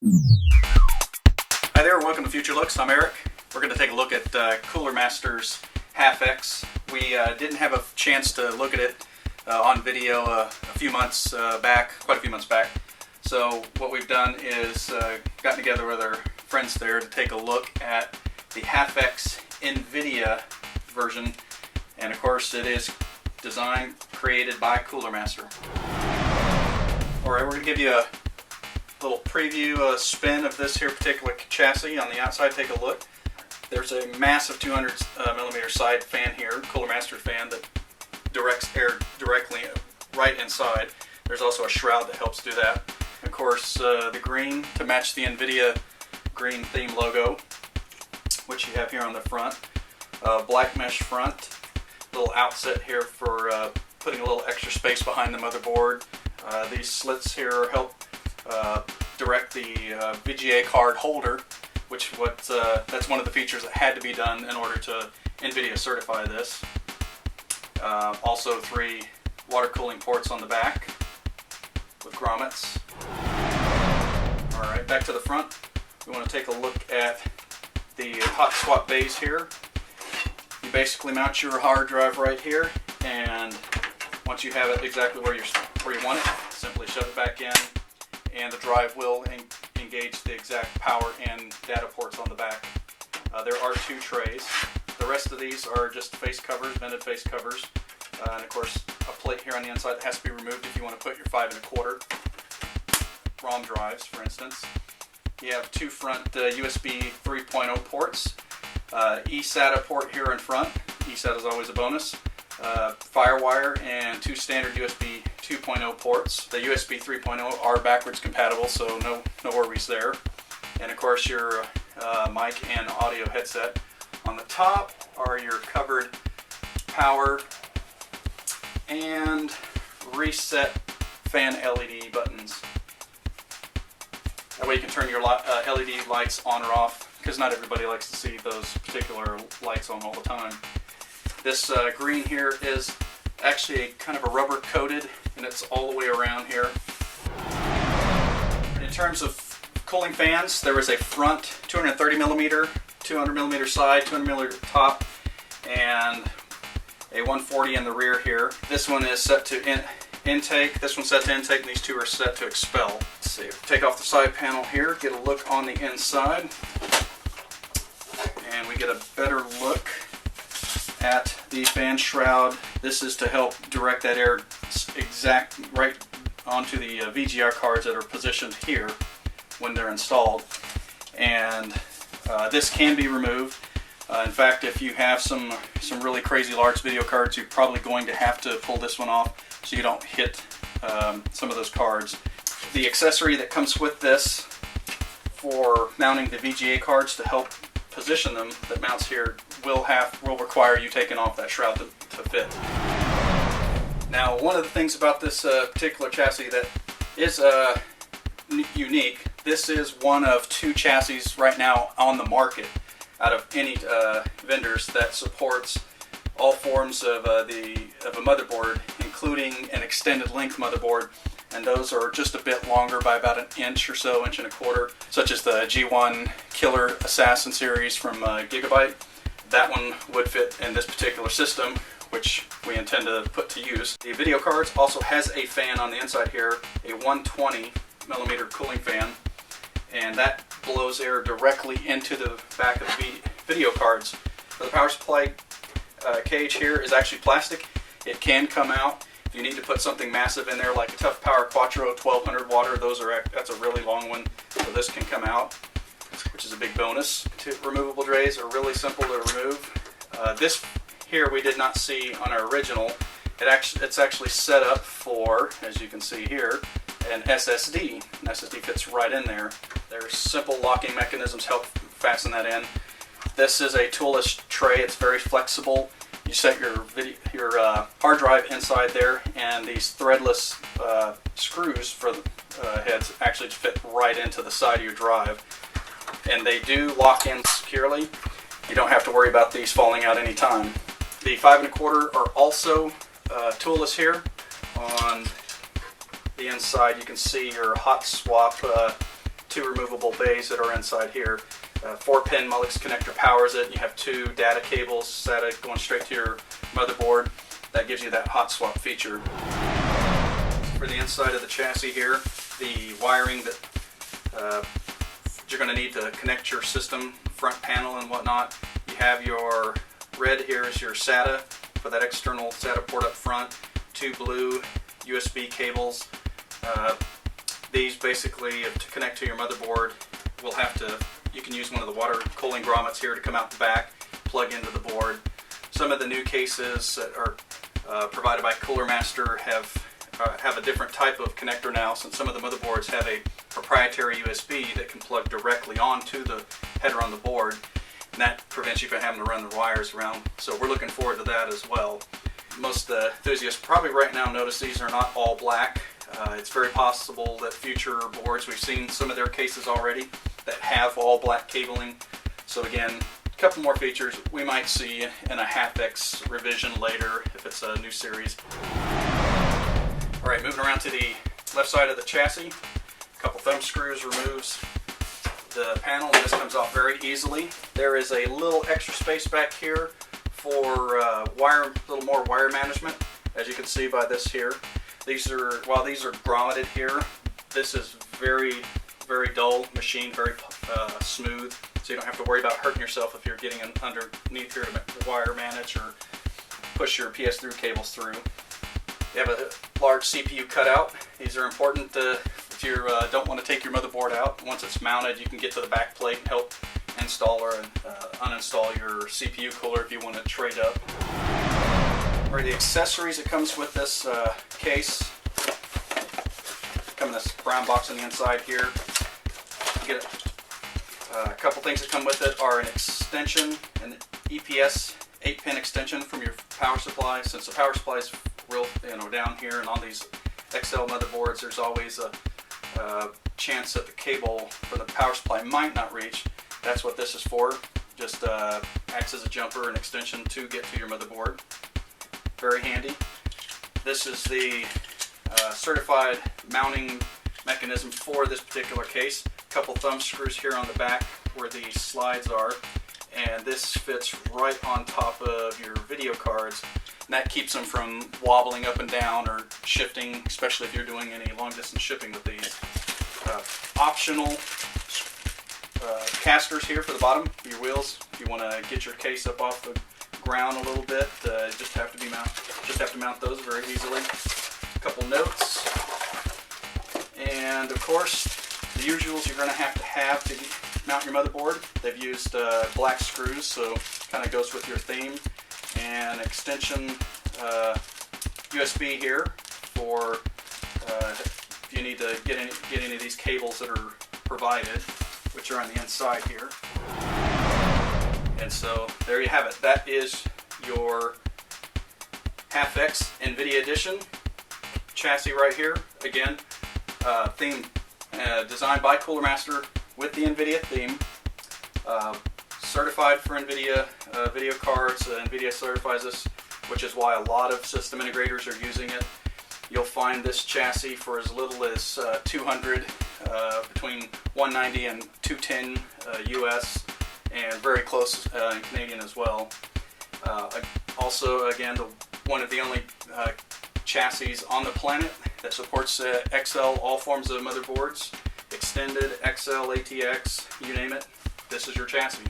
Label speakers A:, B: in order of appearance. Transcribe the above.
A: Hi there, welcome to Futurelooks. I'm Eric. We're going to take a look at CoolerMaster's HAF X. We didn't have a chance to look at it on video a few months back, quite a few months back. So what we've done is gotten together with our friends there to take a look at the HAF X nVidia version. And of course it is designed, created by CoolerMaster. Alright, we're going to give you a little preview, spin of this here particular chassis. On the outside, take a look. There's a massive 200 millimeter side fan here, CoolerMaster fan, that directs air directly right inside. There's also a shroud that helps do that. Of course, the green to match the nVidia green theme logo, which you have here on the front. Black mesh front. Little outset here for putting a little extra space behind the motherboard. These slits here help direct the VGA card holder, that's one of the features that had to be done in order to nVidia certify this. Also 3 water cooling ports on the back with grommets. Alright, back to the front. We want to take a look at the hot swap bays here. You basically mount your hard drive right here, and once you have it exactly where you want it, simply shove it back in, and the drive will engage the exact power and data ports on the back. There are 2 trays. The rest of these are just face covers, vented face covers, and of course a plate here on the inside that has to be removed if you want to put your 5 1/4 ROM drives, for instance. You have 2 front USB 3.0 ports, eSATA port here in front. eSATA is always a bonus. Firewire and 2 standard USB 2.0 ports. The USB 3.0 are backwards compatible, so no worries there. And of course your mic and audio headset. On the top are your covered power and reset fan LED buttons. That way you can turn your LED lights on or off, because not everybody likes to see those particular lights on all the time. This green here is actually kind of a rubber coated, and it's all the way around here. In terms of cooling fans, there is a front 230 millimeter, 200 millimeter side, 200 millimeter top, and a 140 in the rear here. This one is set to intake, this one's set to intake, and these 2 are set to expel. Let's see, take off the side panel here, get a look on the inside, and we get a better look at the fan shroud. This is to help direct that air right onto the VGA cards that are positioned here when they're installed. And this can be removed. In fact, if you have some really crazy large video cards, you're probably going to have to pull this one off so you don't hit some of those cards. The accessory that comes with this for mounting the VGA cards to help position them, that mounts here, will require you taking off that shroud to fit. Now, one of the things about this particular chassis that is unique, this is one of 2 chassis right now on the market out of any vendors that supports all forms of a motherboard, including an extended length motherboard, and those are just a bit longer by about 1 inch or so, 1 1/4 inches, such as the G1 Killer Assassin series from Gigabyte. That one would fit in this particular system, which we intend to put to use. The video cards also has a fan on the inside here, a 120 millimeter cooling fan, and that blows air directly into the back of the video cards. The power supply cage here is actually plastic. It can come out. If you need to put something massive in there, like a Tough Power Quattro 1200 water, that's a really long one, so this can come out, which is a big bonus. 2 removable trays are really simple to remove. This here we did not see on our original. It's actually set up for, as you can see here, an SSD. An SSD fits right in there. There's simple locking mechanisms help fasten that in. This is a toolless tray. It's very flexible. You set your hard drive inside there, and these threadless screws for the heads actually fit right into the side of your drive. And they do lock in securely. You don't have to worry about these falling out any time. The 5 1/4 are also toolless here. On the inside you can see your hot swap two removable bays that are inside here. 4-pin Mullix connector powers it. You have two data cables, SATA going straight to your motherboard. That gives you that hot swap feature. For the inside of the chassis here, the wiring that you're going to need to connect your system, front panel and whatnot. You have your red here is your SATA for that external SATA port up front. Two blue USB cables. These basically, to connect to your motherboard, you can use one of the water cooling grommets here to come out the back, plug into the board. Some of the new cases that are provided by CoolerMaster have a different type of connector now, since some of the motherboards have a proprietary USB that can plug directly onto the header on the board, and that prevents you from having to run the wires around. So we're looking forward to that as well. Most enthusiasts probably right now notice these are not all black. It's very possible that future boards, we've seen some of their cases already that have all black cabling. So again, a couple more features we might see in a HAF X revision later if it's a new series. Alright, moving around to the left side of the chassis. A couple thumb screws removes the panel, and this comes off very easily. There is a little extra space back here for a little more wire management, as you can see by this here. While these are grommeted here, this is very, very dull machine, very smooth, so you don't have to worry about hurting yourself if you're getting underneath here to wire manage or push your PS3 cables through. You have a large CPU cutout. These are important if you don't want to take your motherboard out. Once it's mounted, you can get to the back plate and help install or uninstall your CPU cooler if you want to trade up. Or the accessories that comes with this case. Come in this brown box on the inside here. You get a couple things that come with it are an extension, an EPS 8-pin extension from your power supply. Since the power supply is real, down here, and on these XL motherboards, there's always a chance that the cable for the power supply might not reach. That's what this is for. Just acts as a jumper and extension to get to your motherboard. Very handy. This is the certified mounting mechanism for this particular case. A couple thumb screws here on the back where the slides are, and this fits right on top of your video cards, and that keeps them from wobbling up and down or shifting, especially if you're doing any long distance shipping with these. Optional casters here for the bottom of your wheels. If you want to get your case up off the ground a little bit, just have to mount those very easily. A couple notes, and of course the usuals you're going to have to mount your motherboard. They've used black screws, so kind of goes with your theme. And extension USB here for if you need to get any of these cables that are provided, which are on the inside here. And so there you have it. That is your HAF X NVIDIA edition chassis right here. Again, theme designed by CoolerMaster with the NVIDIA theme. Certified for NVIDIA video cards. NVIDIA certifies this, which is why a lot of system integrators are using it. You'll find this chassis for as little as $200, between $190 and $210 US, and very close in Canadian as well. Also, again, one of the only chassis on the planet that supports XL, all forms of motherboards, extended, XL-ATX, you name it. This is your chassis.